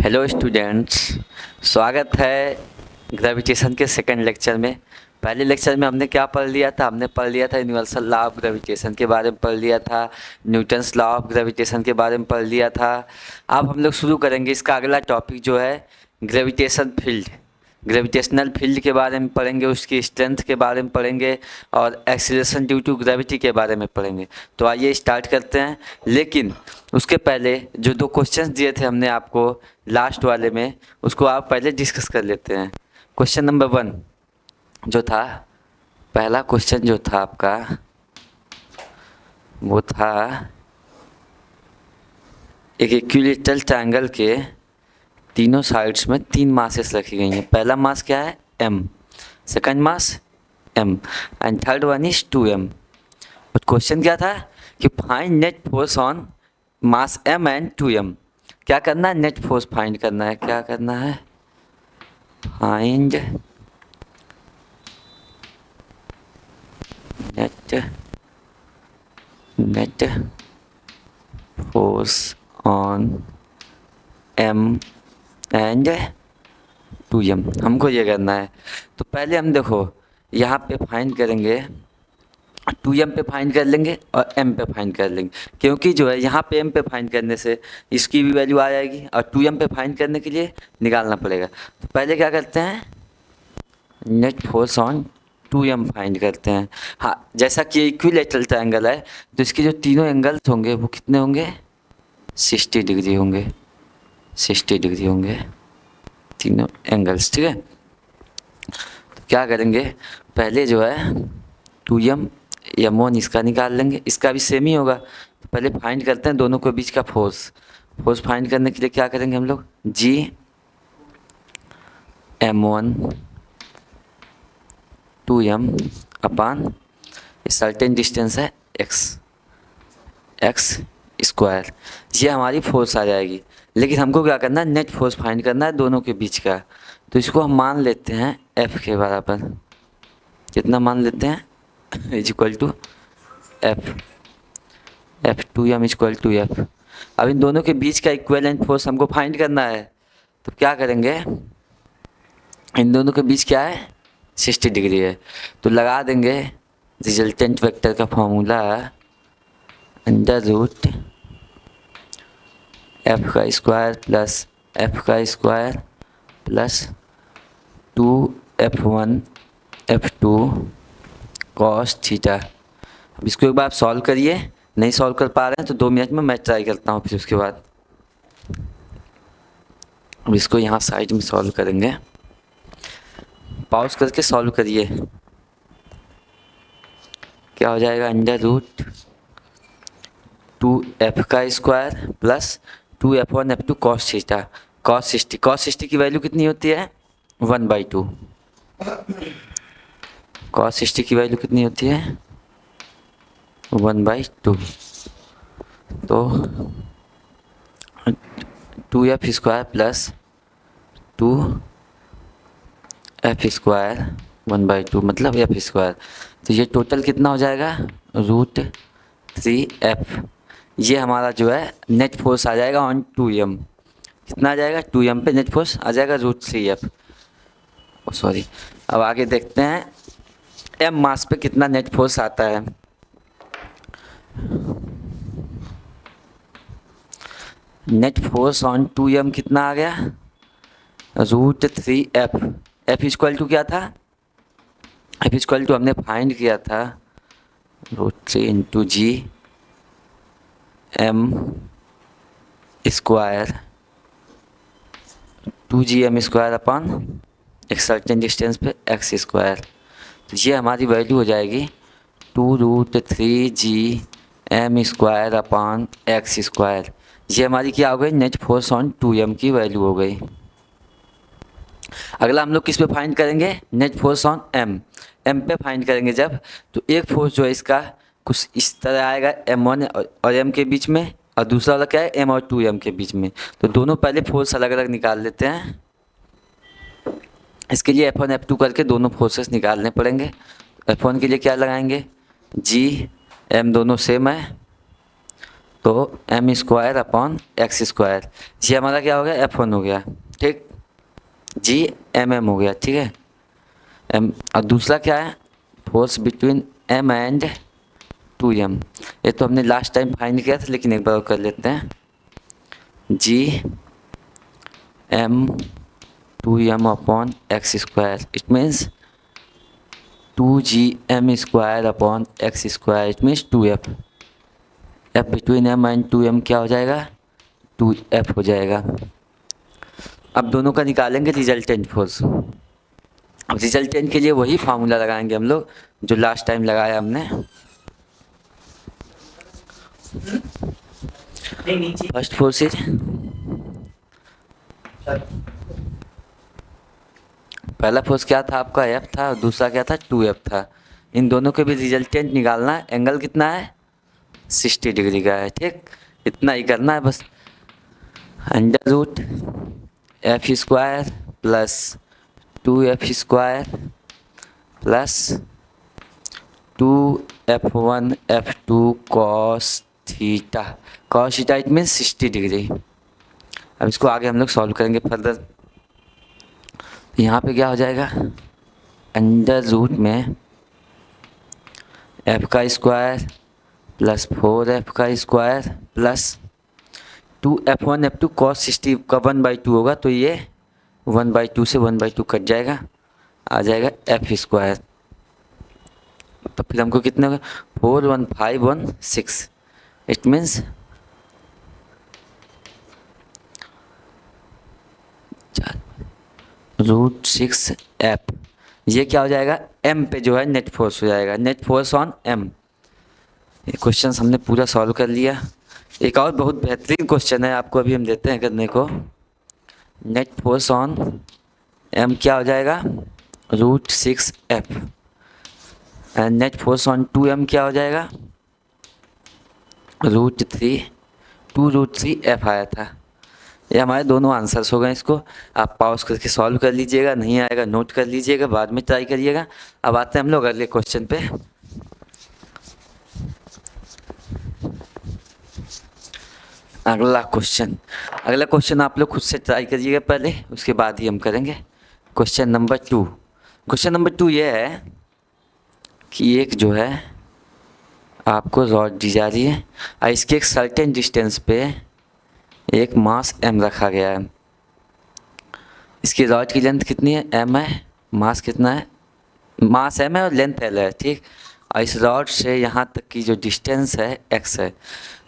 Hello students, स्वागत है gravitation के सेकंड लेक्चर में। पहले लेक्चर में हमने क्या पढ़ लिया था? हमने पढ़ लिया था यूनिवर्सल लॉ ऑफ ग्रेविटेशन के बारे में पढ़ लिया था, न्यूटन्स लॉ ऑफ ग्रेविटेशन के बारे में पढ़ लिया था। अब हम लोग शुरू करेंगे इसका अगला टॉपिक जो है ग्रेविटेशन फील्ड। ग्रेविटेशनल फील्ड के बारे में पढ़ेंगे, उसकी स्ट्रेंथ के बारे में पढ़ेंगे और एक्सीलरेशन ड्यू टू ग्रेविटी के बारे में पढ़ेंगे। तो आइए स्टार्ट करते हैं। लेकिन उसके पहले जो दो क्वेश्चंस दिए थे हमने आपको लास्ट वाले में, उसको आप पहले डिस्कस कर लेते हैं। क्वेश्चन नंबर 1 जो था, पहला क्वेश्चन जो था आपका वो था एक इक्विलेटरल ट्रायंगल के तीनों साइड्स में 3 मासेस रखी गई हैं। पहला मास क्या है? m, second mass m and third one is 2m। और क्वेश्चन क्या था कि find net force on mass m and 2m। क्या करना है? नेट फोर्स फाइंड करना है। क्या करना है? Find net force on m and 2m। हमको ये करना है। तो पहले हम देखो यहाँ पे फाइंड करेंगे, 2m पे फाइंड कर लेंगे और m पे फाइंड कर लेंगे, क्योंकि जो है यहाँ पे m पे फाइंड करने से इसकी भी वैल्यू आ जाएगी और 2m पे फाइंड करने के लिए निकालना पड़ेगा। तो पहले क्या करते हैं? Net force on 2m find करते हैं। हाँ, जैसा कि इक्विलेटरल ट्रायंगल है तो इसके जो तीनों एंगल्स होंगे वो कितने होंगे? 60 डिग्री होंगे। 60 डिग्री होंगे तीनों एंगल्स, ठीक है। तो क्या करेंगे? पहले जो है 2m m1 इसका निकाल लेंगे, इसका भी सेम ही होगा। तो पहले फाइंड करते हैं दोनों के बीच का फोर्स। फोर्स फाइंड करने के लिए क्या करेंगे हम लोग? g m1 2m अपान सर्टेन डिस्टेंस है x स्क्वायर, ये हमारी फोर्स आ जाएगी। लेकिन हमको क्या करना है? नेट फोर्स फाइंड करना है दोनों के बीच का। तो इसको हम मान लेते हैं F के बराबर। कितना मान लेते हैं? Is equal to F 2m is equal to F। अब इन दोनों के बीच का इक्विवेलेंट फोर्स हमको फाइंड करना है। तो क्या करेंगे? इन दोनों के बीच क्या है? 60 डिग्री है। तो लगा देंगे रिजल्टेंट वेक्टर का फॉर्मूला अंडर रूट f का स्क्वायर प्लस f का square plus 2f1 f2 cos theta. अब इसको एक बार सॉल्व करिए। नहीं सॉल्व कर पा रहे हैं तो 2 मिनट में मैं ट्राई करता हूँ, फिर उसके बाद अब इसको यहाँ साइड में सॉल्व करेंगे। पॉज करके सॉल्व करिए। क्या हो जाएगा? अंडर रूट 2f का square plus 2f1 f2 cos theta. Cos 60 की वैल्यू कितनी होती है? 1/2। कॉस 60 की वैल्यू कितनी होती है? 1/2। तो 2f square plus 2f square 1/2 मतलब f स्क्वायर। तो ये टोटल कितना हो जाएगा? √3f। ये हमारा जो है नेट फोर्स आ जाएगा ऑन 2m। कितना आ जाएगा? 2m पे नेट फोर्स आ जाएगा √3f। सॉरी, अब आगे देखते हैं m मास पे कितना नेट फोर्स आता है। नेट फोर्स ऑन 2m कितना आ गया? √3f। f इक्वल टू क्या था? f इक्वल टू हमने फाइंड किया था √3 into g m square 2gm square upon एक सर्टेन डिस्टेंस पे x स्क्वायर। तो ये हमारी वैल्यू हो जाएगी 2√3gm square upon x square. ये हमारी क्या हो गई? नेट फोर्स ऑन 2m की वैल्यू हो गई। अगला हम लोग किस पे फाइंड करेंगे? नेट फोर्स ऑन m पे फाइंड करेंगे जब, तो एक फोर्स जो है इसका कुछ इस तरह आएगा m1 और m के बीच में, और दूसरा वाला क्या है? m और 2m के बीच में। तो दोनों पहले फोर्स अलग अलग निकाल लेते हैं। इसके लिए F1 F2 करके दोनों फोर्सेस निकालने पड़ेंगे। F1 के लिए क्या लगाएंगे? g m दोनों सेम है तो M square upon X square, ये हमारा क्या हो गया, F1 हो गया, ठीक। जी एम एम हो गया, ठीक है। एम, और दूसरा क्या है, force between M and 2m। ये तो हमने लास्ट टाइम फाइंड किया था, लेकिन एक बार और कर लेते हैं। G M 2m upon X square, it means 2gm square upon X square, it means 2f। F between M and 2m क्या हो जाएगा, 2f हो जाएगा। अब दोनों का निकालेंगे रिजल्टेंट फोर्स। अब रिजल्टेंट के लिए वही फार्मूला लगाएंगे हम लोग जो लास्ट टाइम लगाया हमने। फर्स्ट फोर्स इज, पहला फोर्स क्या था आपका, F था, और दूसरा क्या था, 2F था। इन दोनों के भी रिजल्टेंट निकालना है। एंगल कितना है, 60 डिग्री का है, ठीक। इतना ही करना है बस। Under root F square plus 2F square plus 2F1 F2 cos theta. Cos theta it means 60 degree. अब इसको आगे हम लोग सॉल्व करेंगे फर्दर। यहाँ पे क्या हो जाएगा, अंडर रूट में एफ का स्क्वायर प्लस 4F का square plus 2F1 F2 cos 60 का 1/2 होगा, तो ये 1/2 से 1/2 कट जाएगा, आ जाएगा F स्क्वायर। तो फिर हमको कितने होगा, 41516, इट मीन्स √6F। ये क्या हो जाएगा, M पे जो है नेट फोर्स हो जाएगा, नेट फोर्स ऑन M। ये क्वेश्चन हमने पूरा सॉल्व कर लिया। एक और बहुत बेहतरीन क्वेश्चन है, आपको अभी हम देते हैं करने को। नेट फोर्स ऑन M क्या हो जाएगा, √6F। And net force on 2M क्या हो जाएगा, √3 आया था। ये हमारे दोनों आंसर्स हो गए। इसको आप पॉज करके सॉल्व कर लीजिएगा, नहीं आएगा नोट कर लीजिएगा, बाद में ट्राई करिएगा। अब आते हैं हम लोग अगले क्वेश्चन पे। अगला क्वेश्चन आप लोग खुद से ट्राई करिएगा पहले, उसके बाद ही हम करेंगे। क्वेश्चन नंबर 2 ये है कि एक जो है आपको रॉड दी जा रही है और इसके एक सर्टेन डिस्टेंस पे एक मास m रखा गया है। इसकी रॉड की लेंथ कितनी है, m है, मास कितना है, मास m है और लेंथ l है, ठीक। और इस रॉड से यहाँ तक की जो डिस्टेंस है x है।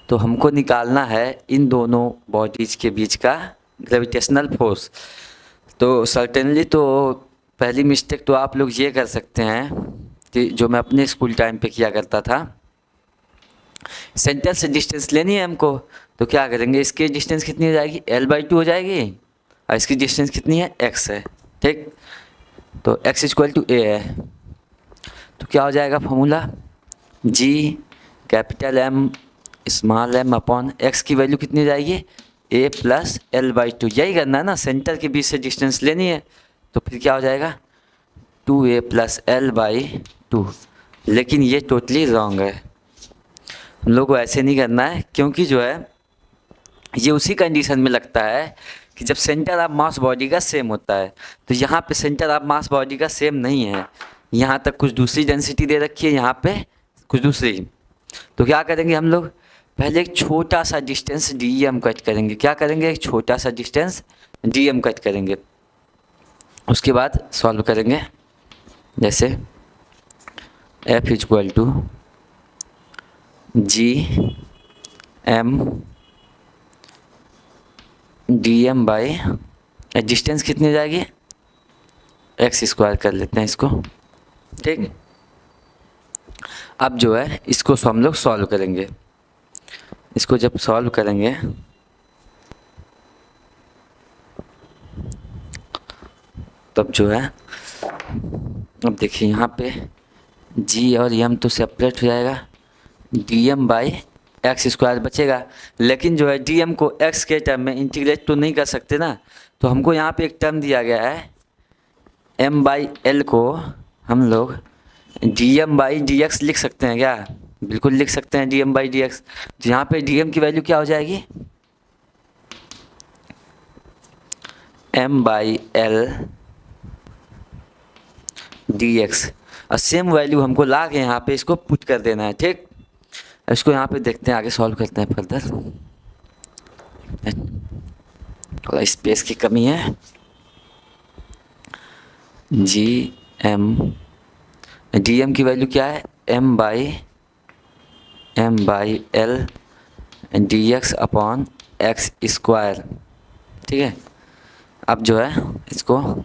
तो हमको निकालना है इन दोनों बॉडीज के बीच का ग्रेविटेशनल फोर्स। तो सर्टेनली तो पहली मिस्टेक तो आप लोग ये कर सकते हैं कि जो मैं अपने स्कूल टाइम पे किया करता था, सेंटर से डिस्टेंस लेनी है हमको, तो क्या करेंगे, इसकी डिस्टेंस कितनी हो जाएगी, L/2 हो जाएगी, और इसकी डिस्टेंस कितनी है, x है, ठीक। तो x = a है। तो क्या हो जाएगा formula, G capital M small m upon x की वैल्यू कितनी हो जाएगी, a + L/2। यही करना है ना, सेंटर के बीच से डिस्टेंस लेनी है। तो फिर क्या हो जाएगा, 2a + L/2। लेकिन ये टोटली रॉन्ग है, हम लोग को ऐसे नहीं करना है, क्योंकि जो है ये उसी कंडीशन में लगता है कि जब सेंटर ऑफ मास बॉडी का सेम होता है। तो यहाँ पे सेंटर ऑफ मास बॉडी का सेम नहीं है, यहाँ तक कुछ दूसरी डेंसिटी दे रखी है, यहाँ पे कुछ दूसरी। तो क्या करेंगे हम लोग, पहले एक छोटा सा डिस्टेंस dm कट करेंगे। क्या करेंगे, एक छोटा सा डिस्टेंस dm कट करेंगे, उसके बाद सॉल्व करेंगे। जैसे F = Gm dm by distance कितनी हो जाएगी, x² कर लेते हैं इसको, ठीक। अब जो है इसको हम लोग सॉल्व करेंगे। इसको जब सॉल्व करेंगे तब जो है, अब देखिए यहाँ पे g और m तो सेपरेट हो जाएगा, dm बाई x² बचेगा। लेकिन जो है dm को x के टर्म में इंटीग्रेट तो नहीं कर सकते ना, तो हमको यहाँ पे एक टर्म दिया गया है, m/l को हम लोग dm/dx लिख सकते हैं क्या, बिल्कुल लिख सकते हैं D M by D X. तो यहाँ पे डी एम की वैल्यू क्या हो जाएगी, M by L D X. और सेम वैल्यू हमको ला के यहाँ पे इसको पुट कर देना है, ठीक। इसको यहाँ पे देखते हैं, आगे सॉल्व करते हैं फर्दर। थोड़ा स्पेस की कमी है। जी एम, डी एम की वैल्यू क्या है, M by L D X upon X square, ठीक है। अब जो है इसको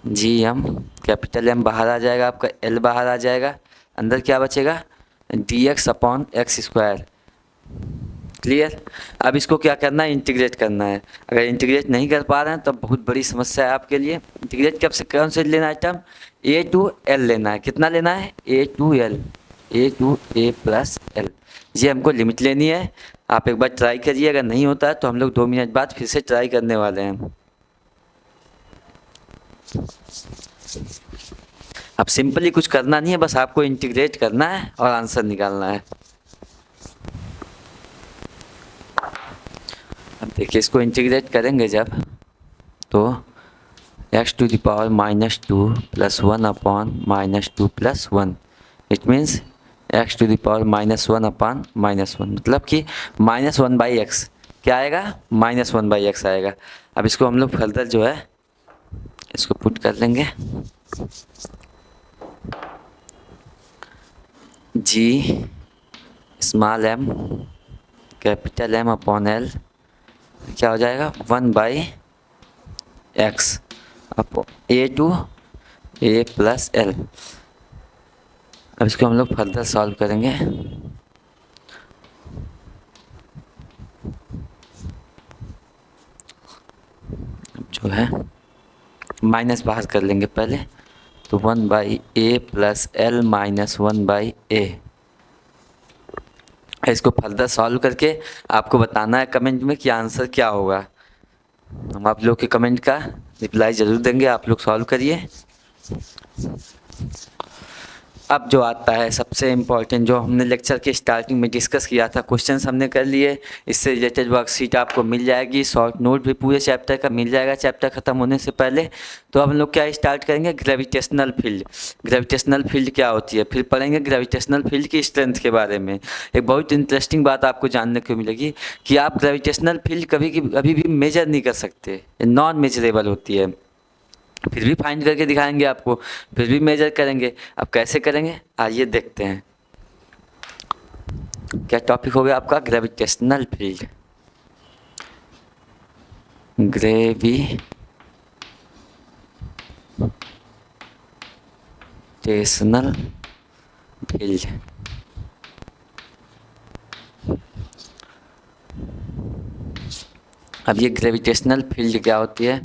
जी एम, कैपिटल एम बाहर आ जाएगा, आपका एल बाहर आ जाएगा, अंदर क्या बचेगा, D X upon X square. Clear. अब इसको क्या करना है, इंटीग्रेट करना है। अगर इंटीग्रेट नहीं कर पा रहे हैं तो बहुत बड़ी समस्या है आपके लिए। इंटीग्रेट कब से कौन से लेना है टर्म, ए टू एल लेना है। कितना लेना है, ए टू ए प्लस एल। ये हमको लिमिट लेनी है। आप एक बार ट्राई करिए, अगर नहीं होता है तो हम लोग 2 मिनट बाद फिर से ट्राई करने वाले हैं। अब सिंपली कुछ करना नहीं है, बस आपको इंटीग्रेट करना है और आंसर निकालना है। अब देखिए इसको इंटीग्रेट करेंगे जब, तो x to the power -2 plus 1 upon -2 plus 1, it means x to the power -1 upon -1, मतलब कि -1/x क्या आएगा, -1/x आएगा। अब इसको हम लोग फर्दर जो है इसको पुट कर लेंगे, G small M capital M upon L क्या हो जाएगा, 1/x upon A two A plus L. अब इसको हम लोग फर्दर सॉल्व करेंगे। अब जो है माइनस बाहर कर लेंगे पहले, तो 1/a plus L minus 1/a। इसको फर्दर सॉल्व करके आपको बताना है कमेंट में कि आंसर क्या होगा। हम आप लोग के कमेंट का रिप्लाई ज़रूर देंगे, आप लोग सॉल्व करिए। अब जो आता है सबसे इम्पॉर्टेंट, जो हमने लेक्चर के स्टार्टिंग में डिस्कस किया था, क्वेश्चंस हमने कर लिए, इससे रिलेटेड वर्कशीट आपको मिल जाएगी, शॉर्ट नोट भी पूरे चैप्टर का मिल जाएगा चैप्टर ख़त्म होने से पहले। तो अब हम लोग क्या स्टार्ट करेंगे, ग्रेविटेशनल फील्ड। ग्रेविटेशनल फील्ड क्या होती है, फिर पढ़ेंगे ग्रेविटेशनल फील्ड की स्ट्रेंथ के बारे में। एक बहुत इंटरेस्टिंग बात आपको जानने को मिलेगी कि आप ग्रेविटेशनल फील्ड कभी भी मेजर नहीं कर सकते, नॉन मेजरेबल होती है। फिर भी फाइंड करके दिखाएंगे आपको, फिर भी मेजर करेंगे। अब कैसे करेंगे आइए देखते हैं। क्या टॉपिक हो गया आपका, ग्रेविटेशनल फील्ड। ग्रेविटेशनल फील्ड, अब ये ग्रेविटेशनल फील्ड क्या होती है।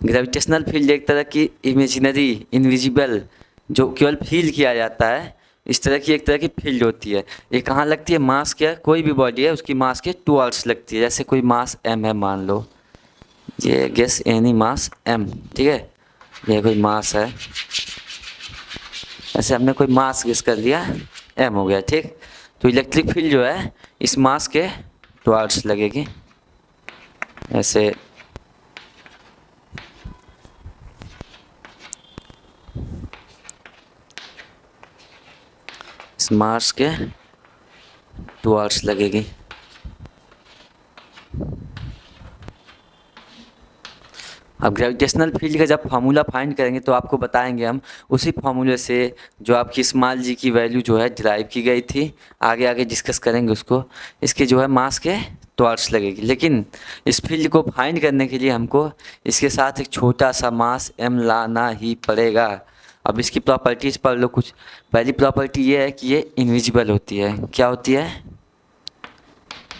ग्रेविटेशनल फील्ड एक तरह की इमेजिनरी, इनविजिबल, जो केवल फील किया जाता है, इस तरह की एक तरह की फील्ड होती है। ये कहाँ लगती है, मास क्या, कोई भी बॉडी है उसकी मास के टुवर्ड्स लगती है। जैसे कोई मास m है मान लो, ये गेस एनी मास m, ठीक है, ये कोई मास है, ऐसे हमने कोई मास गेस कर लिया, m हो गया, ठीक। तो इलेक्ट्रिक फील्ड जो है इस मास के टुवर्ड्स लगेगी, ऐसे इस मास के टुवर्ड्स लगेगी। अब ग्रेविटेशनल फील्ड का जब फार्मूला फाइंड करेंगे तो आपको बताएंगे हम, उसी फार्मूले से जो आपकी स्मॉल जी की वैल्यू जो है डिराइव की गई थी, आगे आगे डिस्कस करेंगे उसको। इसके जो है मास के टुवर्ड्स लगेगी, लेकिन इस फील्ड को फाइंड करने के लिए हमको इसके साथ एक छोटा सा मास m लाना ही पड़ेगा। अब इसकी प्रॉपर्टीज़ पढ़ लो कुछ। पहली प्रॉपर्टी ये है कि ये इनविजिबल होती है। क्या होती है,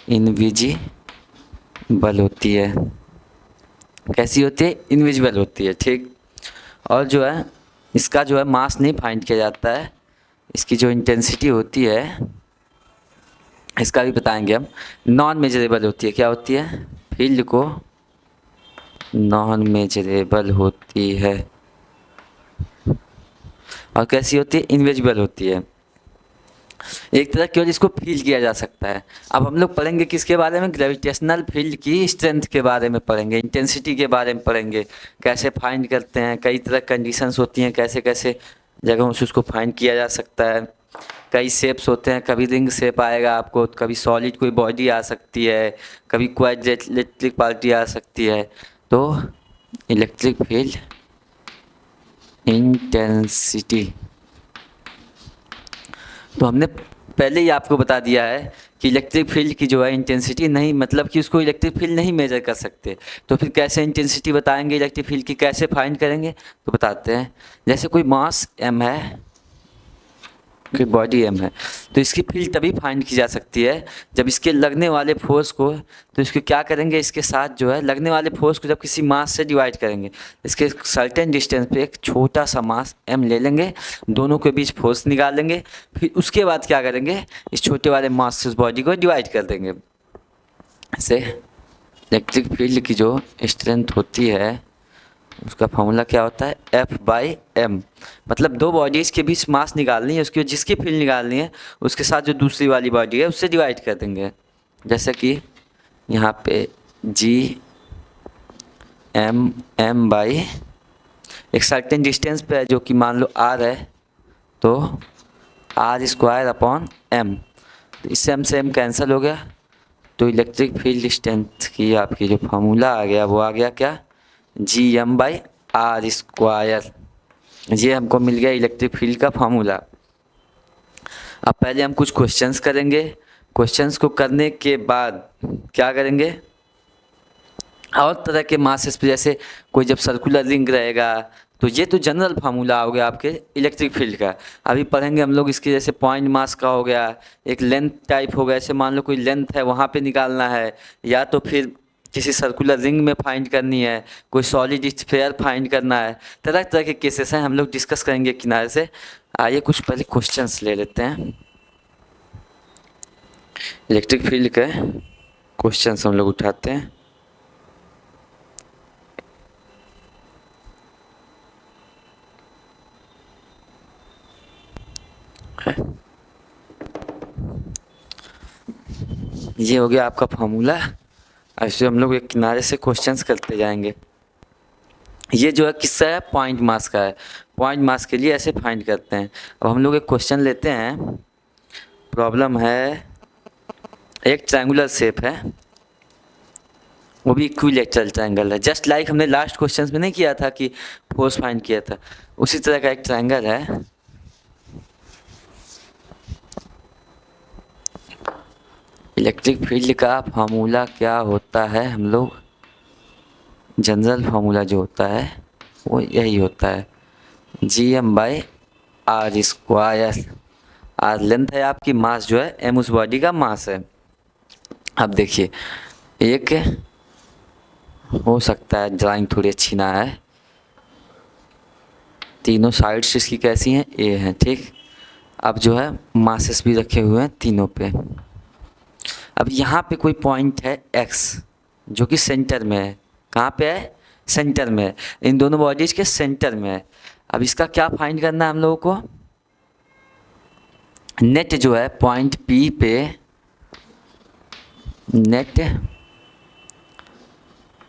इनविजिबल होती है। कैसी होती है, इनविजिबल होती है, ठीक। और जो है इसका जो है मास नहीं फाइंड किया जाता है, इसकी जो इंटेंसिटी होती है इसका भी बताएंगे हम, नॉन मेजरेबल होती है। क्या होती है, फील्ड को नॉन मेजरेबल होती है। और कैसी होती है, इनविजिबल होती है। एक तरह केवल इसको फील किया जा सकता है। अब हम लोग पढ़ेंगे किसके बारे में, ग्रेविटेशनल फील्ड की स्ट्रेंथ के बारे में पढ़ेंगे, इंटेंसिटी के बारे में पढ़ेंगे, कैसे फाइंड करते हैं, कई तरह कंडीशंस होती हैं, कैसे कैसे जगहों से उसको फाइंड किया जा सकता है। कई शेप्स होते हैं, कभी रिंग शेप आएगा आपको, कभी सॉलिड कोई बॉडी आ सकती है, कभी क्वाड्रेटिक पार्टी आ सकती है। तो इलेक्ट्रिक फील्ड इंटेंसिटी, तो हमने पहले ही आपको बता दिया है कि इलेक्ट्रिक फील्ड की जो है इंटेंसिटी नहीं, मतलब कि उसको इलेक्ट्रिक फील्ड नहीं मेजर कर सकते। तो फिर कैसे इंटेंसिटी बताएंगे इलेक्ट्रिक फील्ड की, कैसे फाइंड करेंगे, तो बताते हैं। जैसे कोई मास m है, कोई बॉडी m है, तो इसकी फील्ड तभी फाइंड की जा सकती है जब इसके लगने वाले फोर्स को, तो इसको क्या करेंगे, इसके साथ जो है लगने वाले फोर्स को जब किसी मास से डिवाइड करेंगे, इसके सर्टेन डिस्टेंस पे एक छोटा सा मास m ले लेंगे, दोनों के बीच फोर्स निकालेंगे, फिर उसके बाद क्या करेंगे, इस छोटे वाले मास से उस बॉडी को डिवाइड कर देंगे। ऐसे इलेक्ट्रिक फील्ड की जो स्ट्रेंथ होती है उसका फॉर्मूला क्या होता है, F/m, मतलब दो बॉडीज़ के बीच मास निकालनी है, उसकी जिसकी फील्ड निकालनी है उसके साथ जो दूसरी वाली बॉडी है उससे डिवाइड कर देंगे। जैसे कि यहाँ पे G/m एक सर्टेन डिस्टेंस पे है जो कि मान लो r है, तो r²/m, तो इससे m से m कैंसिल हो गया, तो इलेक्ट्रिक फील्ड स्ट्रेंथ की आपकी जो फार्मूला आ गया वो आ गया क्या, Gm/r²। ये हमको मिल गया इलेक्ट्रिक फील्ड का फार्मूला। अब पहले हम कुछ क्वेश्चंस करेंगे, क्वेश्चंस को करने के बाद क्या करेंगे, और तरह के मासेस पे, जैसे कोई जब सर्कुलर रिंग रहेगा, तो ये तो जनरल फार्मूला हो गया आपके इलेक्ट्रिक फील्ड का। अभी पढ़ेंगे हम लोग इसके, जैसे पॉइंट मास का हो गया, एक लेंथ टाइप हो गया, जैसे मान लो कोई लेंथ है वहाँ पे निकालना है, या तो फिर किसी सर्कुलर रिंग में फाइंड करनी है, कोई सॉलिड स्फीयर फाइंड करना है, तरह तरह के केसेस हैं, हम लोग डिस्कस करेंगे किनारे से। आइए कुछ पहले क्वेश्चंस ले लेते हैं, इलेक्ट्रिक फील्ड के क्वेश्चंस हम लोग उठाते हैं। ये हो गया आपका फार्मूला, ऐसे हम लोग एक किनारे से क्वेश्चंस करते जाएंगे। ये जो है किसका है, पॉइंट मास का है, पॉइंट मास के लिए ऐसे फाइंड करते हैं। अब हम लोग एक क्वेश्चन लेते हैं, प्रॉब्लम है, एक ट्रायंगुलर शेप है, वो भी इक्विलैटरल ट्रायंगल है, जस्ट लाइक हमने लास्ट क्वेश्चंस में नहीं किया था कि फोर्स फाइंड किया था, उसी तरह का एक ट्रायंगल है। इलेक्ट्रिक फील्ड का फार्मूला क्या होता है, हम लोग जनरल फार्मूला जो होता है वो यही होता है, Gm/r²। आर लेंथ है आपकी, मास जो है m उस बॉडी का मास है। अब देखिए, एक हो सकता है ड्राइंग थोड़ी अच्छी ना है, तीनों साइड्स इसकी कैसी हैं, ए हैं, ठीक। अब जो है मासेस भी रखे हुए हैं तीनों पे। अब यहाँ पे कोई पॉइंट है x जो कि सेंटर में है, कहाँ पे है, सेंटर में है, इन दोनों बॉडीज के सेंटर में है। अब इसका क्या फाइंड करना है हम लोगों को, नेट जो है पॉइंट P पे, net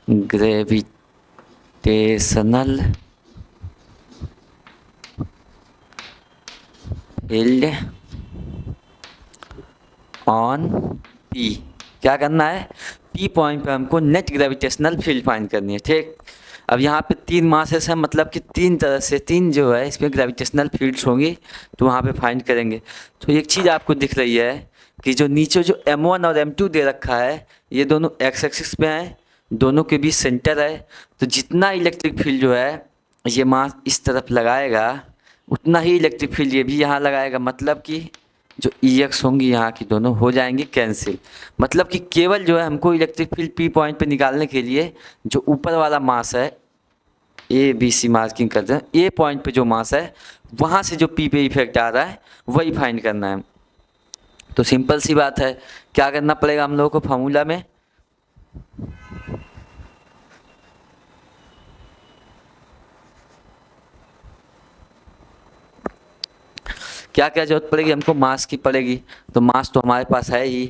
gravitational field on P, क्या करना है, P पॉइंट पे हमको नेट ग्रेविटेशनल फील्ड फाइंड करनी है, ठीक। अब यहाँ पे तीन मासेस हैं, मतलब कि तीन तरह से, तीन जो है इसमें ग्रेविटेशनल फील्ड्स होंगी, तो वहाँ पे फाइंड करेंगे। तो एक चीज़ आपको दिख रही है कि जो नीचे जो m1 और m2 दे रखा है, ये दोनों x एक्सिस पे हैं, दोनों के बीच सेंटर है, तो जितना इलेक्ट्रिक फील्ड जो है ये मास इस तरफ लगाएगा, उतना ही इलेक्ट्रिक फील्ड ये भी यहाँ लगाएगा, मतलब कि जो EX होंगी यहाँ की दोनों हो जाएंगी कैंसिल। मतलब कि केवल जो है हमको इलेक्ट्रिक फील्ड P पॉइंट पे निकालने के लिए जो ऊपर वाला मास है, ABC मार्किंग करते हैं, A पॉइंट पे जो मास है वहाँ से जो P पे इफेक्ट आ रहा है वही फाइंड करना है। तो सिंपल सी बात है, क्या करना पड़ेगा हम लोगों को फार्मूला में, क्या क्या क्या जरूरत पड़ेगी हमको, मास की पड़ेगी, तो मास तो हमारे पास है ही,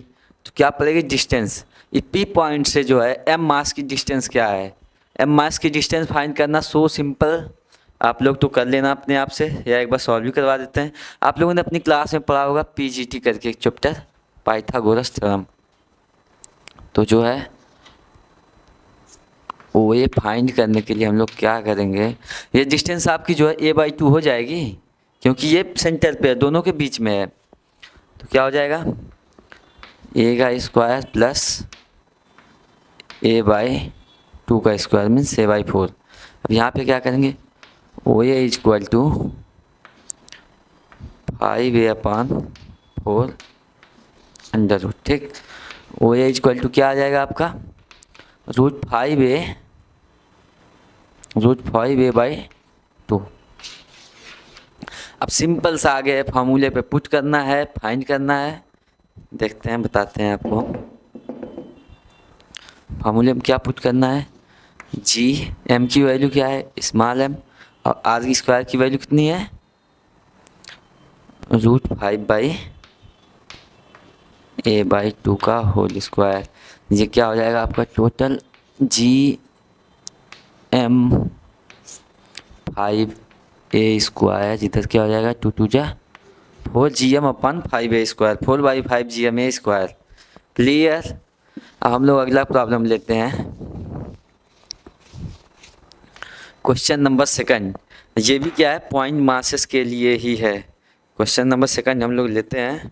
तो क्या पड़ेगी, डिस्टेंस। ये पी पॉइंट से जो है एम मास की डिस्टेंस क्या है, एम मास की डिस्टेंस फाइंड करना सो सिंपल, आप लोग तो कर लेना अपने आप से, या एक बार सॉल्व भी करवा देते हैं। आप लोगों ने अपनी क्लास में पढ़ा होगा पीजीटी करके एक चैप्टर, पाइथागोरस थ्योरम। तो जो है वो ये फाइंड करने के लिए हम लोग क्या करेंगे, ये डिस्टेंस आपकी जो है a/2 हो जाएगी, क्योंकि ये सेंटर पे है, दोनों के बीच में है। तो क्या हो जाएगा, a का स्क्वायर प्लस a/2 का स्क्वायर मीन्स a/4। अब यहाँ पे क्या करेंगे, O A equal to 5a/4 under root, ठीक। ओ ए इक्वल टू क्या आ जाएगा आपका, √5a/2। अब सिंपल सा आगे फार्मूले पे पुट करना है, फाइंड करना है, देखते हैं बताते हैं आपको। फार्मूले में क्या पुट करना है, जी एम की वैल्यू क्या है, स्मॉल एम, और आर की स्क्वायर की वैल्यू कितनी है, √5/a/2 का होल स्क्वायर। ये क्या हो जाएगा आपका टोटल, जी एम 5a² इधर क्या हो जाएगा, 2×2=4 GM/5a², 4/5 GMA²। क्लियर। अब हम लोग अगला प्रॉब्लम लेते हैं, क्वेश्चन नंबर सेकंड। ये भी क्या है, पॉइंट मासेस के लिए ही है। क्वेश्चन नंबर सेकंड हम लोग लेते हैं,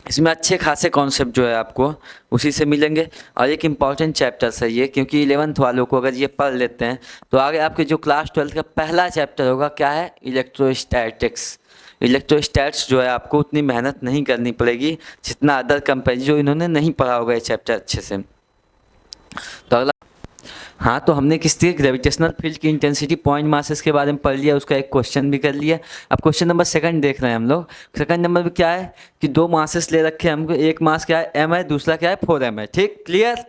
इसमें अच्छे खासे कॉन्सेप्ट जो है आपको उसी से मिलेंगे, और एक इम्पॉर्टेंट चैप्टर है ये, क्योंकि 11th वालों को अगर ये पढ़ लेते हैं तो आगे आपके जो क्लास 12 का पहला चैप्टर होगा क्या है, इलेक्ट्रोस्टैटिक्स। इलेक्ट्रोस्टैट्स जो है आपको उतनी मेहनत नहीं करनी पड़ेगी जितना अदर कंपेनी जो इन्होंने नहीं पढ़ा होगा ये चैप्टर अच्छे से। तो अगला, हाँ तो हमने किस तरह ग्रेविटेशनल फील्ड की इंटेंसिटी पॉइंट मासेस के बारे में पढ़ लिया, उसका एक क्वेश्चन भी कर लिया। अब क्वेश्चन नंबर सेकंड देख रहे हैं हम लोग। सेकंड नंबर में क्या है कि दो मासेस ले रखे हैं हमको, एक मास क्या है m है, दूसरा क्या है 4m है, ठीक क्लियर।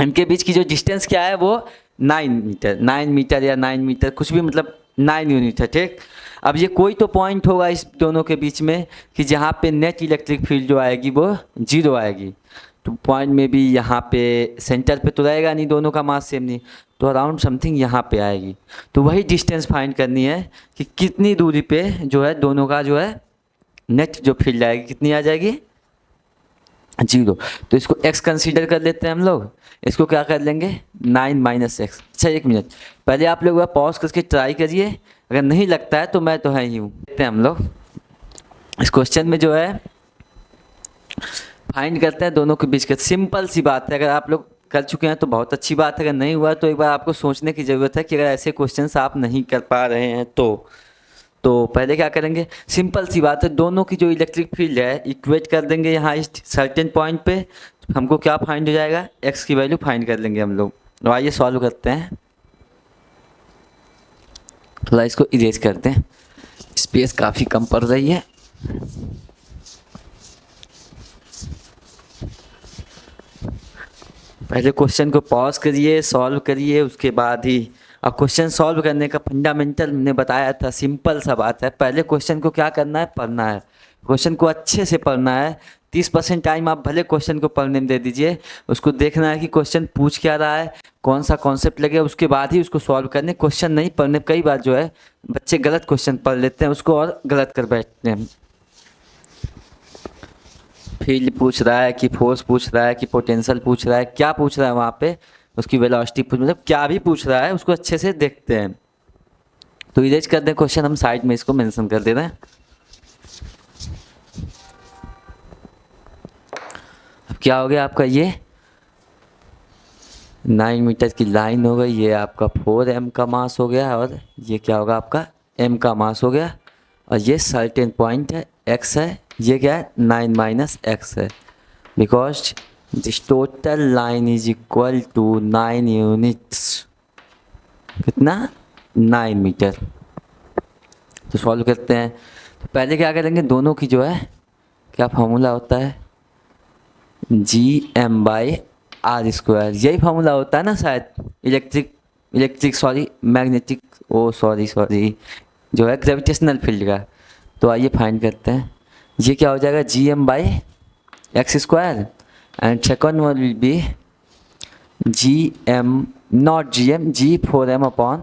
इनके बीच की जो डिस्टेंस क्या है वो 9 मीटर, 9 मीटर या 9 मीटर कुछ भी, मतलब 9 यूनिट है, ठीक। अब ये कोई तो पॉइंट होगा इस दोनों के बीच में कि जहाँ पे नेट इलेक्ट्रिक फील्ड जो आएगी वो 0 आएगी। तो पॉइंट में भी यहाँ पे सेंटर पे तो रहेगा नहीं, दोनों का मास सेम नहीं, तो अराउंड समथिंग यहाँ पे आएगी। तो वही डिस्टेंस फाइंड करनी है कि कितनी दूरी पे जो है दोनों का जो है नेट जो फील्ड आएगी कितनी आ जाएगी, 0। तो इसको x कंसीडर कर लेते हैं हम लोग, इसको क्या कर लेंगे 9 - x। अच्छा एक मिनट, पहले आप लोग पॉज करके ट्राई करिए, अगर नहीं लगता है तो मैं तो है ही हूँ। देखते हैं हम लोग इस क्वेश्चन में जो है फाइंड करते हैं दोनों के बीच का। सिंपल सी बात है, अगर आप लोग कर चुके हैं तो बहुत अच्छी बात है, अगर नहीं हुआ तो एक बार आपको सोचने की ज़रूरत है कि अगर ऐसे क्वेश्चंस आप नहीं कर पा रहे हैं तो पहले क्या करेंगे, सिंपल सी बात है, दोनों की जो इलेक्ट्रिक फील्ड है इक्वेट कर देंगे यहाँ इस सर्टेन पॉइंट पे, तो हमको क्या फाइंड हो जाएगा, x की वैल्यू फाइंड कर लेंगे हम लोग। तो आइए सॉल्व करते हैं, थोड़ा इसको इरेज करते हैं, स्पेस काफ़ी कम पड़ रही है। पहले क्वेश्चन को पॉज करिए, सॉल्व करिए, उसके बाद ही। अब क्वेश्चन सॉल्व करने का फंडामेंटल मैंने बताया था, सिंपल सा बात है, पहले क्वेश्चन को क्या करना है, पढ़ना है, क्वेश्चन को अच्छे से पढ़ना है। 30% टाइम आप भले क्वेश्चन को पढ़ने में दे दीजिए, उसको देखना है कि क्वेश्चन पूछ क्या रहा है, कौन सा कॉन्सेप्ट लगे, उसके बाद ही उसको सॉल्व करने। क्वेश्चन नहीं पढ़ने, कई बार जो है बच्चे गलत क्वेश्चन पढ़ लेते हैं उसको और गलत कर बैठते हैं। फील्ड पूछ रहा है कि फोर्स पूछ रहा है कि पोटेंशियल पूछ रहा है, क्या पूछ रहा है वहाँ पे, उसकी वेलोसिटी पूछ, मतलब क्या भी पूछ रहा है उसको अच्छे से देखते हैं। तो इरेज कर दें क्वेश्चन, हम साइड में इसको मेंशन कर दे रहे हैं। अब क्या हो गया आपका, ये 9 मीटर की लाइन हो गई, ये आपका 4m का मास हो गया, और ये क्या होगा आपका m का मास हो गया, और ये सर्टेन पॉइंट है x है, ये क्या है 9 - x है, because this total line is equal to 9 units, कितना 9 मीटर। तो सॉल्व करते हैं, तो पहले क्या करेंगे, दोनों की जो है क्या फार्मूला होता है, GM/r², यही फार्मूला होता है ना शायद, मैग्नेटिक, सॉरी जो है ग्रेविटेशनल फील्ड का। तो आइए फाइंड करते हैं। ये क्या हो जाएगा, G M by X square, and second one will be G M, not G M, G 4m upon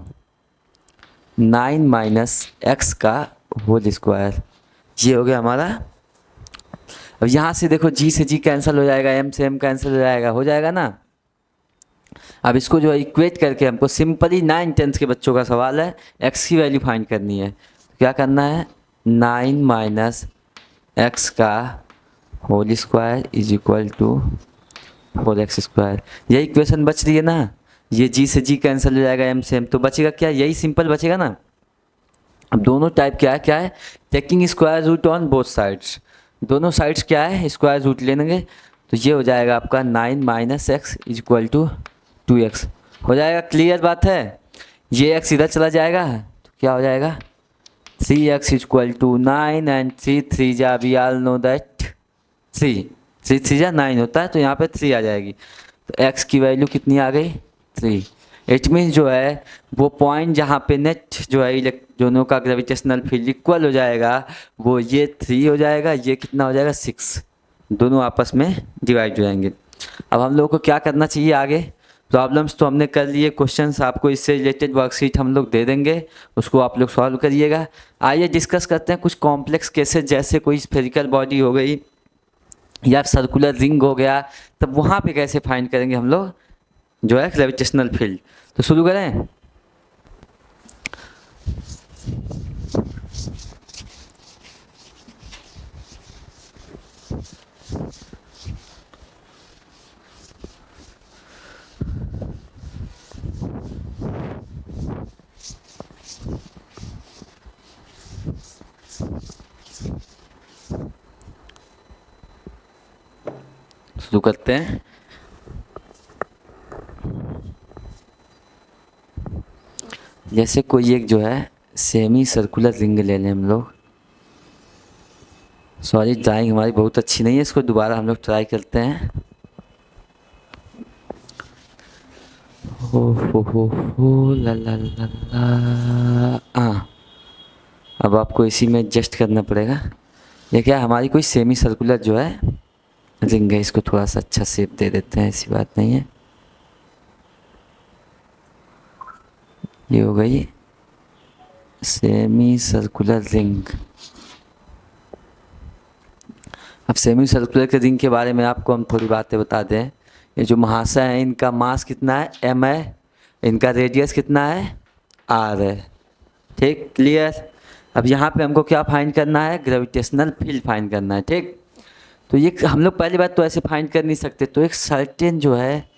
9 minus X का होल स्क्वायर। ये हो गया हमारा। अब यहाँ से देखो जी से जी कैंसिल हो जाएगा, एम से एम कैंसिल हो जाएगा ना। अब इसको जो है इक्वेट करके हमको सिंपली 9 टेंथ के बच्चों का सवाल है, एक्स की वैल्यू फाइंड करनी है। क्या करना है, 9 माइनस एक्स का whole square is equal to 4x square. यही इक्वेशन बच रही है ना, ये जी से जी कैंसिल हो जाएगा, एम से एम, तो बचेगा क्या, यही सिंपल बचेगा ना। अब दोनों टाइप क्या है, taking square root on both sides, दोनों साइड्स क्या है स्क्वायर रूट लेंगे। तो ये हो जाएगा आपका 9 minus X is equal to 2x। हो जाएगा, क्लियर बात है। ये x इधर चला जाएगा तो क्या हो जाएगा, 3x is equal to 9 and 3 3 जा, वी ऑल नो दैट 3 3 3 जा 9 होता है, तो यहाँ पे 3 आ जाएगी। तो x की वैल्यू कितनी आ गई, 3। इट मीन्स जो है वो पॉइंट जहाँ पे नेट जो है दोनों का ग्रेविटेशनल फील्ड इक्वल हो जाएगा, वो ये 3 हो जाएगा, ये कितना हो जाएगा 6, दोनों आपस में डिवाइड हो जाएंगे। अब हम लोगों को क्या करना चाहिए आगे, प्रॉब्लम्स तो हमने कर लिए, क्वेश्चंस आपको इससे रिलेटेड वर्कशीट हम लोग दे देंगे, उसको आप लोग सॉल्व करिएगा। आइए डिस्कस करते हैं कुछ कॉम्प्लेक्स केसेस, जैसे कोई स्फेरिकल बॉडी हो गई या सर्कुलर रिंग हो गया, तब वहाँ पे कैसे फाइंड करेंगे हम लोग जो है ग्रेविटेशनल फील्ड। तो शुरू करें। शुरू करते हैं। जैसे कोई एक जो है सेमी सर्कुलर रिंग ले लें हम लोग। सॉरी, ड्राइंग हमारी बहुत अच्छी नहीं है, इसको दोबारा हम लोग ट्राई करते हैं। हो ला ला ला ला। अब आपको इसी में एडजस्ट करना पड़ेगा। ये क्या, हमारी कोई सेमी सर्कुलर जो है रिंग है, इसको थोड़ा सा अच्छा शेप दे देते हैं, ऐसी बात नहीं है। ये हो गई सेमी सर्कुलर रिंग। अब सेमी सर्कुलर के रिंग के बारे में आपको हम थोड़ी बातें बता दें। ये जो महाशय हैं, इनका मास कितना है, m है, इनका रेडियस कितना है, r है। ठीक, क्लियर। अब यहाँ पे हमको क्या फाइंड करना है, ग्रेविटेशनल फील्ड फाइंड करना है। ठीक, तो ये हम लोग पहली बात तो ऐसे फाइंड कर नहीं सकते, तो एक सर्टेन जो है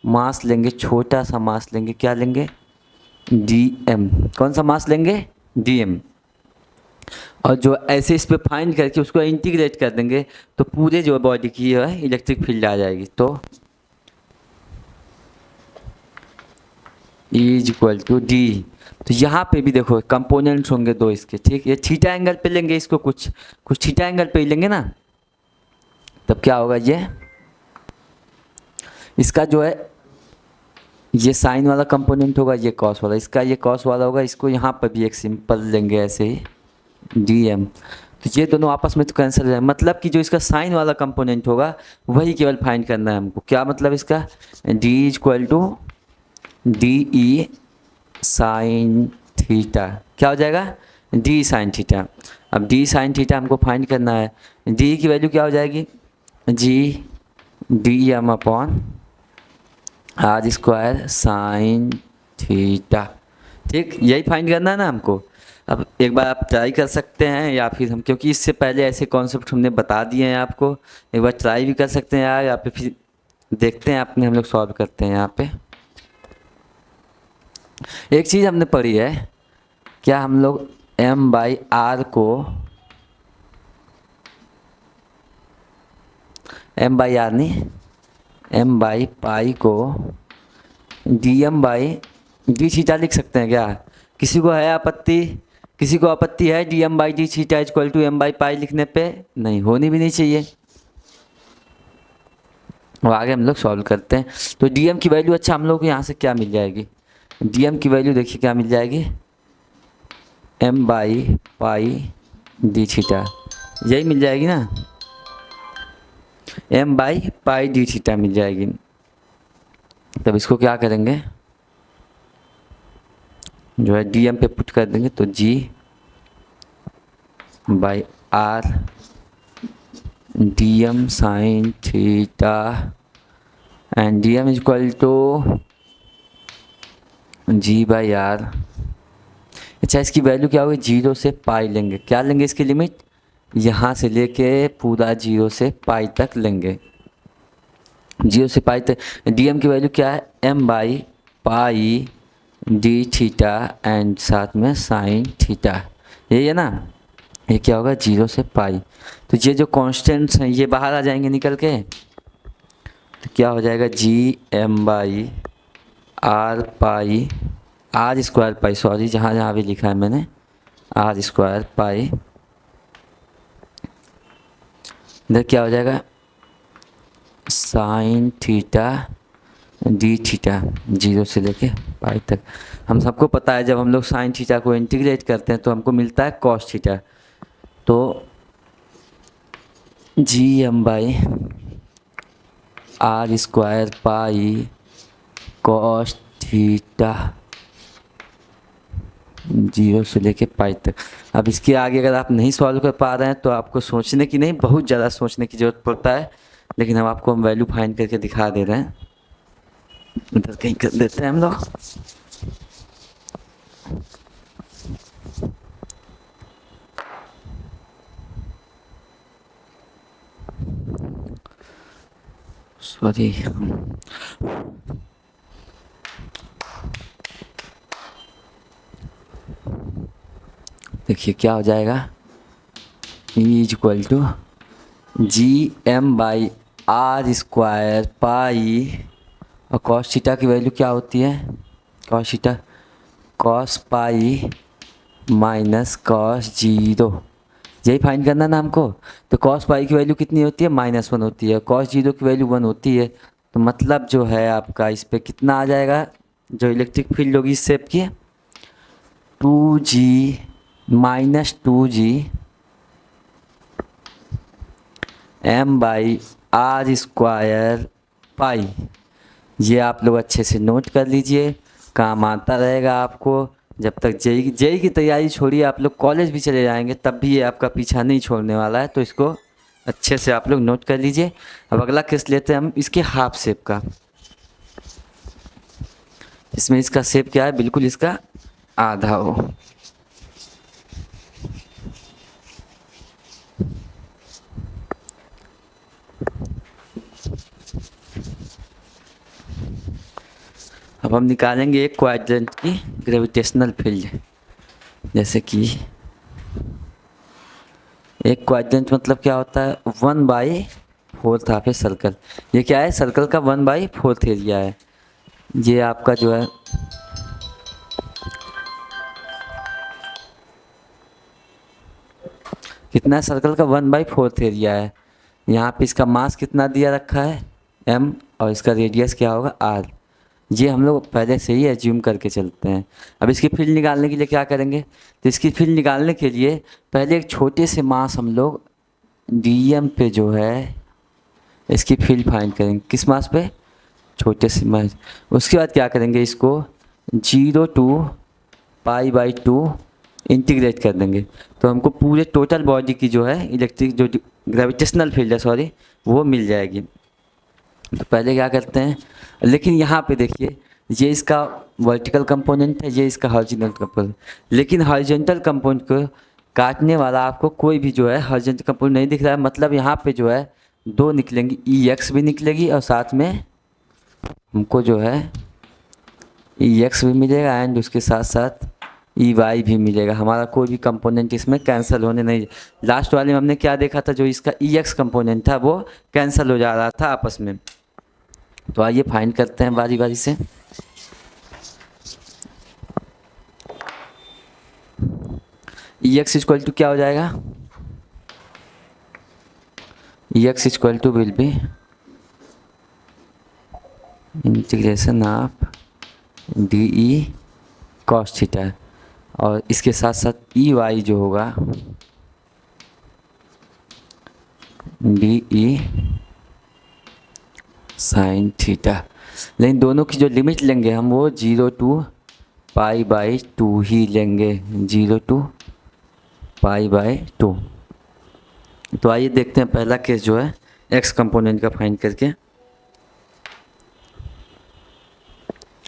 मास लेंगे, छोटा सा मास लेंगे, क्या लेंगे, dm। कौन सा मास लेंगे, dm। और जो ऐसे इस पे फाइंड करके उसको इंटीग्रेट कर देंगे, तो पूरे जो बॉडी की है इलेक्ट्रिक फील्ड आ जाएगी। तो इज इक्वल टू डी। तो यहाँ पे भी देखो कंपोनेंट्स होंगे दो इसके। ठीक, ये थीटा एंगल पे लेंगे इसको, कुछ थीटा एंगल पे ही लेंगे ना, तब क्या होगा, ये इसका जो है ये साइन वाला कंपोनेंट होगा, ये कॉस वाला, इसका ये कॉस वाला होगा, इसको यहाँ पर भी एक सिंपल लेंगे ऐसे ही dm। तो ये दोनों आपस में तो कैंसिल हो जाए, मतलब कि जो इसका साइन वाला कंपोनेंट होगा वही केवल फाइंड करना है हमको। क्या मतलब इसका, d is equal to D E sine theta. क्या हो जाएगा, d साइन थीटा। अब d साइन थीटा हमको फाइंड करना है, d की वैल्यू क्या हो जाएगी, g dm upon R square sine theta. ठीक, यही फाइंड करना है ना हमको। अब एक बार आप ट्राई कर सकते हैं, या फिर हम, क्योंकि इससे पहले ऐसे कॉन्सेप्ट हमने बता दिए हैं आपको, एक बार ट्राई भी कर सकते हैं यार, या फिर देखते हैं अपने हम लोग सॉल्व करते हैं। यहाँ पे एक चीज़ हमने पढ़ी है, क्या हम लोग m/r को m/r नहीं, m/पाई को dm/d थीटा लिख सकते हैं क्या, किसी को है आपत्ति, किसी को आपत्ति है dm/d थीटा इक्वल टू m/पाई लिखने पे, नहीं, होनी भी नहीं चाहिए। और आगे हम लोग सॉल्व करते हैं। तो dm की वैल्यू, अच्छा हम लोग को यहाँ से क्या मिल जाएगी, dm की वैल्यू देखिए क्या मिल जाएगी, M by pi D theta, यही मिल जाएगी ना, M by pi D theta मिल जाएगी। तब इसको क्या करेंगे, जो है डी एम पे पुट कर देंगे, तो G by R D M sine theta and D M is equal to G by R. अच्छा, इसकी वैल्यू क्या होगी, 0 से पाई लेंगे, क्या लेंगे इसकी लिमिट, यहाँ से लेके पूरा 0 से पाई तक लेंगे, 0 से पाई तक। डी एम की वैल्यू क्या है, M by pi D theta and साथ में साइन थीटा, यही है ना। ये क्या होगा, 0 से पाई, तो ये जो कॉन्स्टेंट्स हैं ये बाहर आ जाएंगे निकल के, तो क्या हो जाएगा, G M by R pi, R square pi, sorry जहाँ जहाँ भी लिखा है मैंने, आर स्क्वायर पाई, इधर क्या हो जाएगा, साइन थीटा डी थीटा, 0 से लेके पाई तक। हम सबको पता है जब हम लोग साइन थीटा को इंटीग्रेट करते हैं तो हमको मिलता है कॉस थीटा, तो G M by R square pi cos theta 0 से लेके पाई तक। अब इसके आगे अगर आप नहीं सॉल्व कर पा रहे हैं तो आपको सोचने की नहीं, बहुत ज़्यादा सोचने की ज़रूरत पड़ता है, लेकिन हम आपको वैल्यू फाइंड करके दिखा दे रहे हैं। इधर कहीं कर देते हैं हम लोग, सॉरी, देखिए क्या हो जाएगा, is equal to G M by R square pi, और कॉस थीटा की वैल्यू क्या होती है, cos theta cos pi minus cos 0, यही फाइंड करना ना हमको। तो कॉस पाई की वैल्यू कितनी होती है, -1 होती है, कॉस 0 की वैल्यू 1 होती है, तो मतलब जो है आपका इस पर कितना आ जाएगा, जो इलेक्ट्रिक फील्ड होगी इस शेप की, 2G minus 2G M by R square pi. ये आप लोग अच्छे से नोट कर लीजिए, काम आता रहेगा आपको जब तक जेई की तैयारी छोड़िए, आप लोग कॉलेज भी चले जाएंगे तब भी ये आपका पीछा नहीं छोड़ने वाला है, तो इसको अच्छे से आप लोग नोट कर लीजिए। अब अगला केस लेते हैं हम इसके हाफ शेप का, इसमें इसका शेप क्या है, बिल्कुल इसका आधा हो। अब हम निकालेंगे एक क्वाड्रेंट की ग्रेविटेशनल फील्ड, जैसे कि एक क्वाड्रेंट मतलब क्या होता है, 1/4 हाफ ए सर्कल। ये क्या है, सर्कल का 1/4 एरिया है। ये आपका जो है कितना है, सर्कल का 1/4 एरिया है। यहाँ पे इसका मास कितना दिया रखा है, m, और इसका रेडियस क्या होगा, r। ये हम लोग पहले से ही एज्यूम करके चलते हैं। अब इसकी फील्ड निकालने के लिए क्या करेंगे, तो इसकी फील्ड निकालने के लिए पहले एक छोटे से मास हम लोग dm पे जो है इसकी फील्ड फाइंड करेंगे, किस मास पे, छोटे से मास। उसके बाद क्या करेंगे, इसको 0 to π/2 इंटीग्रेट कर देंगे, तो हमको पूरे टोटल बॉडी की जो है इलेक्ट्रिक जो ग्रेविटेशनल फील्ड है, सॉरी, वो मिल जाएगी। तो पहले क्या करते हैं, लेकिन यहाँ पे देखिए ये इसका वर्टिकल कंपोनेंट है, ये इसका हॉरिजॉन्टल कंपोनेंट, लेकिन हॉरिजॉन्टल कंपोनेंट को काटने वाला आपको कोई भी जो है हॉरिजॉन्टल कंपोनेंट नहीं दिख रहा है, मतलब यहाँ पे जो है 2 निकलेंगी, EX भी निकलेगी और साथ में हमको जो है EX भी मिलेगा एंड उसके साथ साथ EY भी मिलेगा। हमारा कोई भी कंपोनेंट इसमें कैंसिल होने नहीं। लास्ट वाले में हमने क्या देखा था, जो इसका EX कंपोनेंट था वो कैंसिल हो जा रहा था आपस में। तो आइए फाइंड करते हैं बारी बारी से। EX इक्वल टू क्या हो जाएगा, EX equal to will be integration of DE cos theta. और इसके साथ साथ ई वाई जो होगा डी ई साइन थीटा, लेकिन दोनों की जो लिमिट लेंगे हम वो 0 to π/2 ही लेंगे, 0 to π/2। तो आइए देखते हैं पहला केस जो है एक्स कंपोनेंट का फाइंड करके।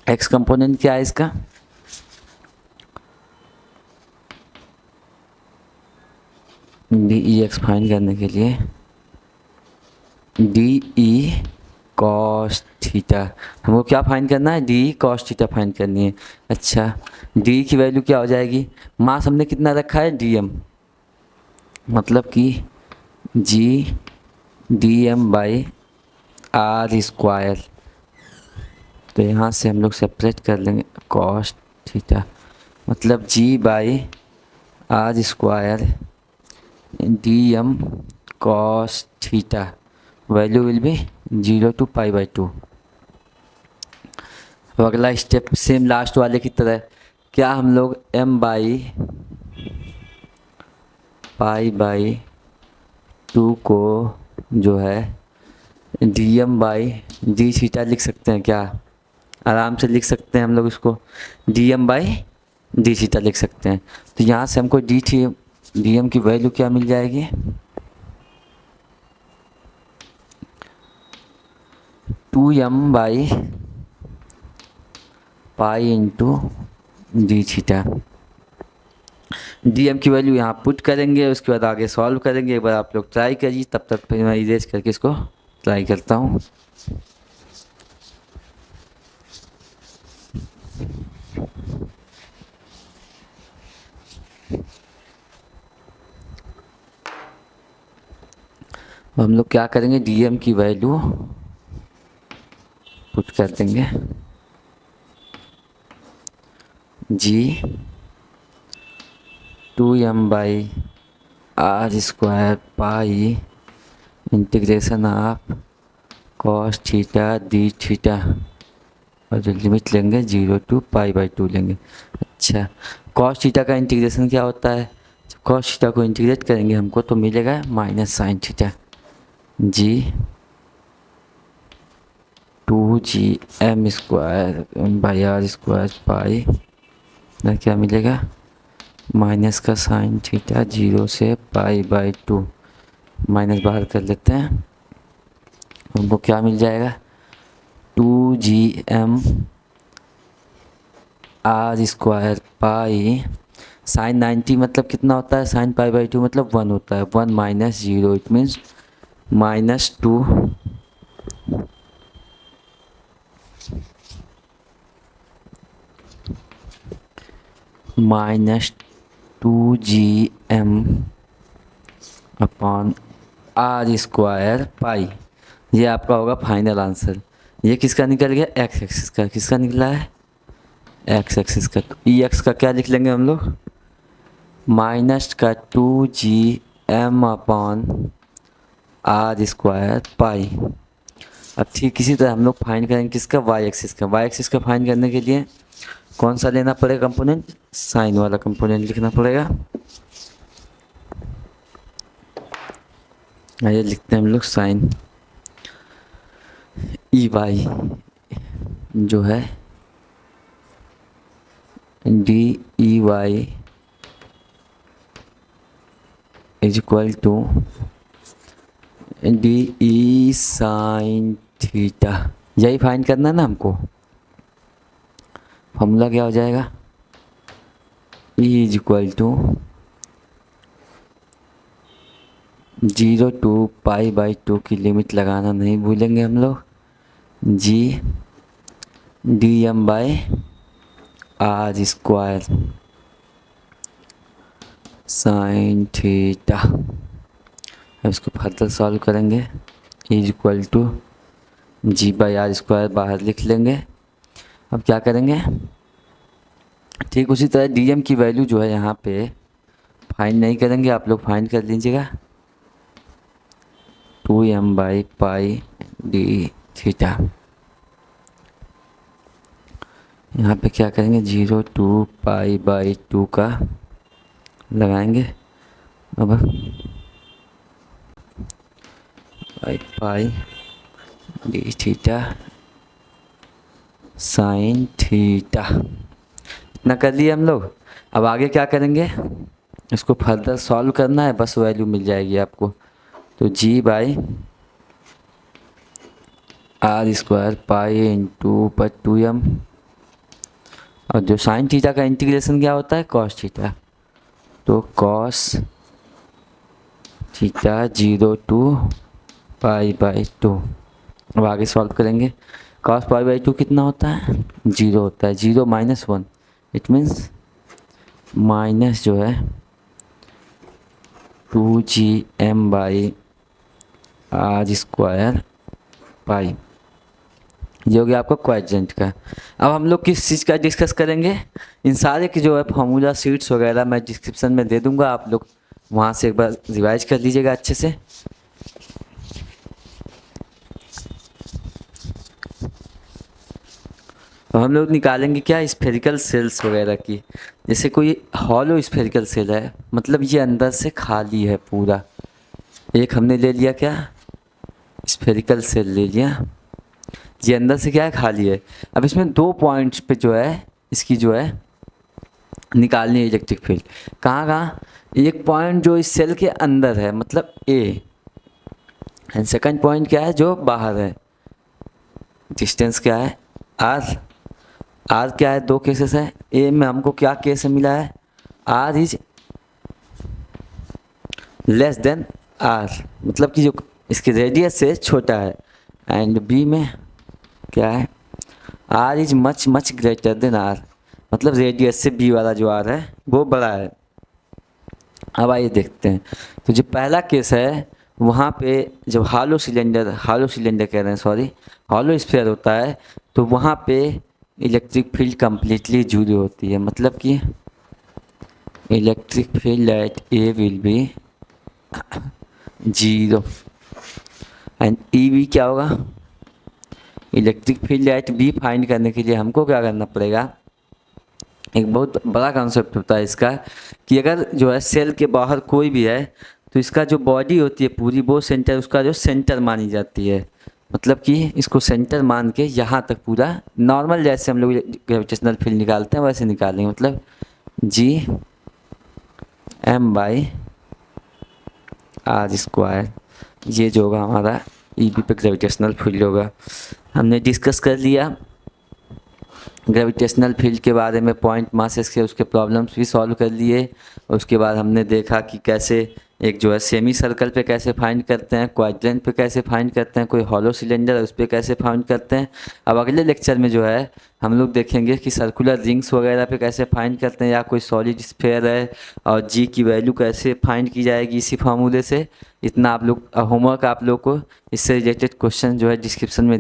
एक्स कंपोनेंट क्या है इसका, डी ई एक्स फाइंड करने के लिए डी ई कॉस थीटा, हमको क्या फाइंड करना है, डी कॉस थीटा फाइंड करनी है। अच्छा, डी की वैल्यू क्या हो जाएगी, मास हमने कितना रखा है डी एम, मतलब कि G D M by R square. तो यहाँ से हम लोग सेपरेट कर लेंगे कॉस थीटा, मतलब G by R square D M cos theta, value will be 0 to π/2। तो अगला स्टेप सेम लास्ट वाले की तरह, क्या हम लोग m/π/2 को जो है dm/d थीटा लिख सकते हैं क्या, आराम से लिख सकते हैं हम लोग इसको, dm/d थीटा लिख सकते हैं। तो यहाँ से हमको dm की वैल्यू क्या मिल जाएगी, 2m/π/d थीटा। dm की वैल्यू यहाँ पुट करेंगे, उसके बाद आगे सॉल्व करेंगे। एक बार आप लोग ट्राई करिए, तब तक फिर मैं इरेज करके इसको ट्राई करता हूँ। हम लोग क्या करेंगे, dm की वैल्यू पुट कर देंगे, जी 2m/r² pi integration of cos theta D theta, और जो लिमिट लेंगे 0 to π/2 लेंगे। अच्छा, कॉस थीटा का इंटीग्रेशन क्या होता है, जब कॉस थीटा को इंटीग्रेट करेंगे हमको तो मिलेगा माइनस साइन थीटा, जी 2gm² पाई ना, क्या मिलेगा माइनस का साइन थीटा 0 से π/2, माइनस बाहर कर लेते हैं, हमको क्या मिल जाएगा 2gm² पाई साइन 90 मतलब कितना होता है, साइन π/2 मतलब 1 होता है, 1 - 0 इट मीन्स -2 -2gm/r² पाई। ये आपका होगा फाइनल आंसर। ये किसका निकल गया, एक्स एक्सिस का, किसका निकला है एक्स एक्सिस का। तो ई एक्स का क्या लिख लेंगे हम लोग, -2gm/r² पाई। अब ठीक इसी तरह हम लोग फाइंड करेंगे किसका, वाई एक्सिस का। वाई एक्सिस का फाइंड करने के लिए कौन सा लेना पड़ेगा कंपोनेंट, साइन वाला कंपोनेंट लिखना पड़ेगा। आइए लिखते हैं हम लोग साइन ई वाई जो है D E Y is equal to D E sine theta. यही फाइंड करना है ना हमको, फॉर्मूला क्या हो जाएगा, E is equal to 0 to π/2 की लिमिट लगाना नहीं भूलेंगे हम लोग, जी dm/r² साइन थीटा। अब इसको फर्दर सॉल्व करेंगे, E is equal to g/r² बाहर लिख लेंगे। अब क्या करेंगे, ठीक उसी तरह dm की वैल्यू जो है यहाँ पे फाइंड नहीं करेंगे, आप लोग फाइंड कर लीजिएगा 2m/π/d थीटा। यहाँ पे क्या करेंगे 0 to π/2 का लगाएंगे। अब पाई डी थीटा साइन थीटा इतना कर लिए हम लोग। अब आगे क्या करेंगे, इसको फर्दर सॉल्व करना है, बस वैल्यू मिल जाएगी आपको। तो g/r² पाई इंटू पर 2m, और जो साइन थीटा का इंटीग्रेशन क्या होता है कॉस थीटा, तो कॉस थीटा 0 to π/2। अब आगे सॉल्व करेंगे। कॉस π/2 कितना होता है 0 होता है, 0 - 1 इट मीन्स माइनस जो है 2gm/r² पाई, ये हो गया आपका क्वाड्रेंट का। अब हम लोग किस चीज़ का डिस्कस करेंगे, इन सारे की जो है फार्मूला शीट्स वगैरह मैं डिस्क्रिप्शन में दे दूंगा, आप लोग वहाँ से एक बार रिवाइज कर लीजिएगा अच्छे से। तो हम लोग निकालेंगे क्या स्फेरिकल सेल्स वगैरह की। जैसे कोई हॉलो स्फेरिकल सेल है, मतलब ये अंदर से खाली है पूरा। एक हमने ले लिया क्या स्फेरिकल सेल ले लिया, ये अंदर से क्या है खाली है। अब इसमें 2 पॉइंट्स पे जो है इसकी जो है निकालनी है इलेक्ट्रिक फील्ड। कहाँ कहाँ, एक पॉइंट जो इस सेल के अंदर है मतलब ए, एंड सेकंड पॉइंट क्या है जो बाहर है। डिस्टेंस क्या है आर, आर क्या है 2 केसेस है। ए में हमको क्या केस मिला है R is less than R, मतलब कि जो इसके रेडियस से छोटा है। एंड बी में क्या है R is much much greater than R, मतलब रेडियस से बी वाला जो आर है वो बड़ा है। अब आइए देखते हैं। तो जो पहला केस है वहाँ पे जब हॉलो सिलेंडर कह रहे हैं सॉरी, हॉलो स्फीयर होता है, तो वहाँ पे इलेक्ट्रिक फील्ड कम्प्लीटली जीरो होती है, मतलब कि electric field at A will be 0 and E B क्या होगा, electric field at B find करने के लिए हमको क्या करना पड़ेगा, एक बहुत बड़ा कॉन्सेप्ट होता है इसका कि अगर जो है सेल के बाहर कोई भी है तो इसका जो बॉडी होती है पूरी वो सेंटर, उसका जो सेंटर मानी जाती है। मतलब कि इसको सेंटर मान के यहाँ तक पूरा नॉर्मल जैसे हम लोग ग्रेविटेशनल फील्ड निकालते हैं वैसे निकालेंगे, मतलब Gm/r², ये जो होगा हमारा ई बी पे ग्रेविटेशनल फील्ड होगा। हमने डिस्कस कर लिया ग्रेविटेशनल फील्ड के बारे में, पॉइंट मासेस के उसके प्रॉब्लम्स भी सॉल्व कर लिए। और उसके बाद हमने देखा कि कैसे एक जो है सेमी सर्कल पे कैसे फाइंड करते हैं, क्वाड्रेंट पे कैसे फाइंड करते हैं, कोई हॉलो सिलेंडर है उस पर कैसे फाइंड करते हैं। अब अगले लेक्चर में जो है हम लोग देखेंगे कि सर्कुलर रिंग्स वगैरह पे कैसे फाइंड करते हैं, या कोई सॉलिड स्फीयर है और जी की वैल्यू कैसे फाइंड की जाएगी इसी फार्मूले से। इतना आप लोग होमवर्क आप लोग को इससे रिलेटेड क्वेश्चन जो है डिस्क्रिप्शन में